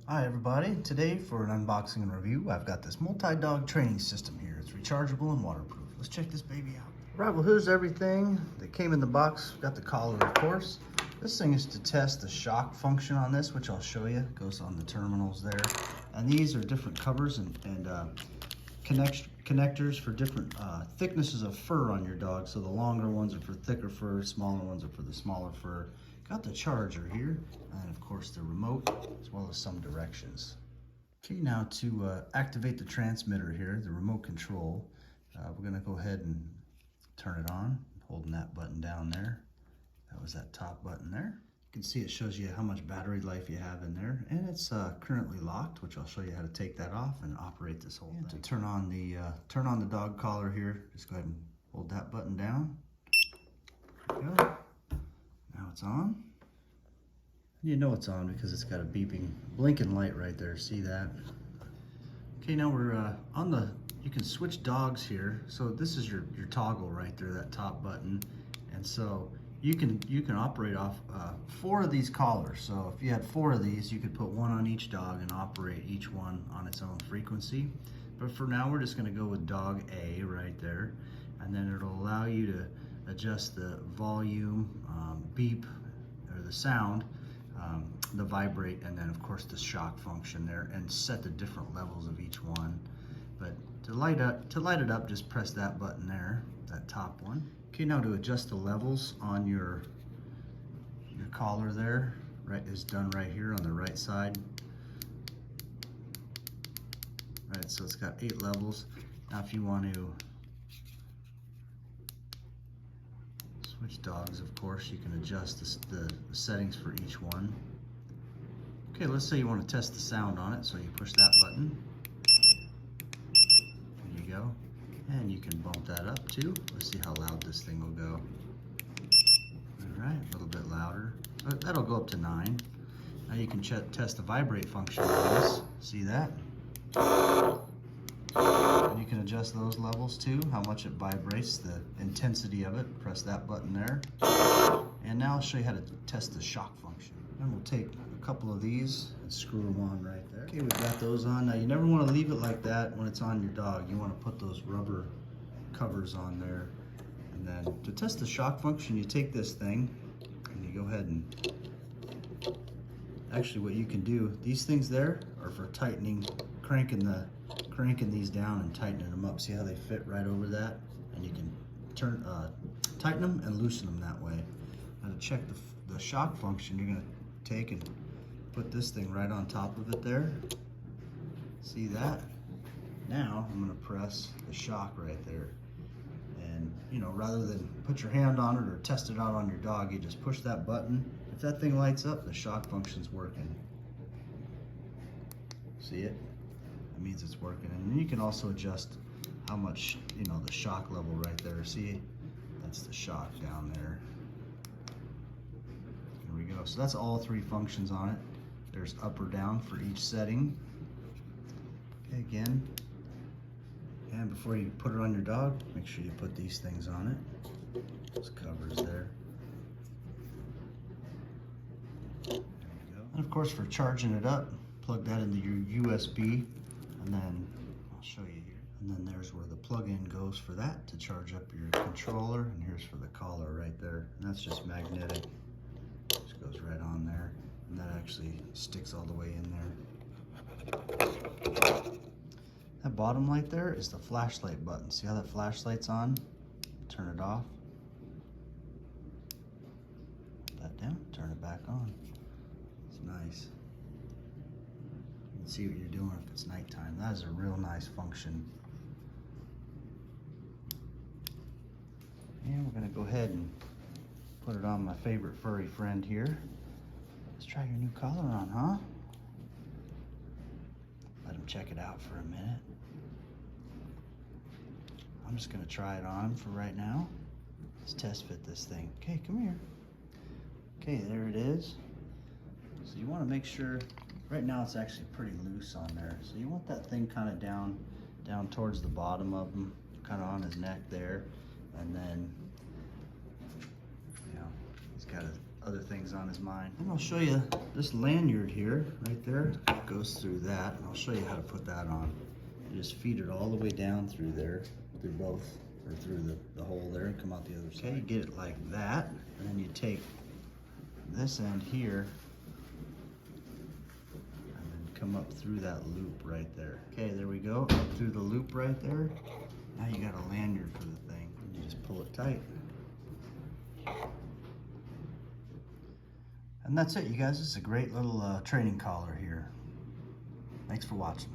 Hi everybody, today for an unboxing and review, I've got this multi-dog training system here. It's rechargeable and waterproof. Let's check this baby out. Right, well here's everything that came in the box. Got the collar, of course. This thing is to test the shock function on this, which I'll show you. It goes on the terminals there. And these are different covers and connectors for different thicknesses of fur on your dog. So the longer ones are for thicker fur, smaller ones are for the smaller fur. Got the charger here, and of course the remote, as well as some directions. Okay, now to activate the transmitter here, the remote control, we're gonna go ahead and turn it on, holding that button down there. That was that top button there. You can see it shows you how much battery life you have in there, and it's currently locked, which I'll show you how to take that off and operate this whole thing. To turn on the dog collar here, just go ahead and hold that button down. There we go. Now it's on. You know it's on because it's got a beeping, blinking light right there. See that? Okay, now we're on the, you can switch dogs here. So this is your toggle right there, that top button. And so you can operate off 4 of these collars. So if you had 4 of these, you could put one on each dog and operate each one on its own frequency. But for now, we're just gonna go with dog A right there. And then it'll allow you to adjust the volume, beep, or the sound, the vibrate, and then of course the shock function there, and set the different levels of each one. But to light it up, just press that button there, that top one. Okay, now to adjust the levels on your collar there, right, is done right here on the right side. Right, so it's got 8 levels. Now if you want to switch dogs, of course, you can adjust the settings for each one. Okay, let's say you want to test the sound on it, so you push that button. There you go. And you can bump that up too. Let's see how loud this thing will go. All right, a little bit louder. That'll go up to 9. Now you can test the vibrate function on this. See that? And you can adjust those levels too, how much it vibrates, the intensity of it. Press that button there. And now I'll show you how to test the shock function. And we'll take a couple of these and screw them on right there. Okay, we've got those on. Now you never want to leave it like that when it's on your dog. You want to put those rubber covers on there. And then to test the shock function, you take this thing and you go ahead and, actually what you can do, these things there are for tightening, cranking these down and tightening them up. See how they fit right over that? And you can tighten them and loosen them that way. Now to check the shock function, you're gonna take and put this thing right on top of it there. See that? Now I'm gonna press the shock right there. And you know, rather than put your hand on it or test it out on your dog, you just push that button. If that thing lights up, the shock function's working. See it? That means it's working. And then you can also adjust how much, you know, the shock level right there. See? That's the shock down there. There we go. So that's all 3 functions on it. There's up or down for each setting. Okay, again. And before you put it on your dog, make sure you put these things on it. Those covers there. There we go. And of course, for charging it up, plug that into your USB, and then I'll show you here. And then there's where the plug-in goes for that to charge up your controller, and here's for the collar right there. And that's just magnetic. Just goes right on there, and that actually sticks all the way in there. That bottom light there is the flashlight button. See how that flashlight's on? Turn it off. Put that down, turn it back on. It's nice. You can see what you're doing if it's nighttime. That is a real nice function. And we're gonna go ahead and put it on my favorite furry friend here. Let's try your new collar on, huh? Let him check it out for a minute. I'm just gonna try it on for right now. Let's test fit this thing. Okay, come here. Okay, there it is. So you wanna make sure, right now it's actually pretty loose on there. So you want that thing kind of down towards the bottom of him, kind of on his neck there. And then, you know, he's got other things on his mind. And I'll show you this lanyard here, right there, goes through that, and I'll show you how to put that on. You just feed it all the way down through there, through both, or through the hole there, and come out the other side. Okay, you get it like that, and then you take this end here, and then come up through that loop right there. Okay, there we go, up through the loop right there. Now you got a lanyard for the thing, and you just pull it tight. And that's it, you guys. It's a great little training collar here. Thanks for watching.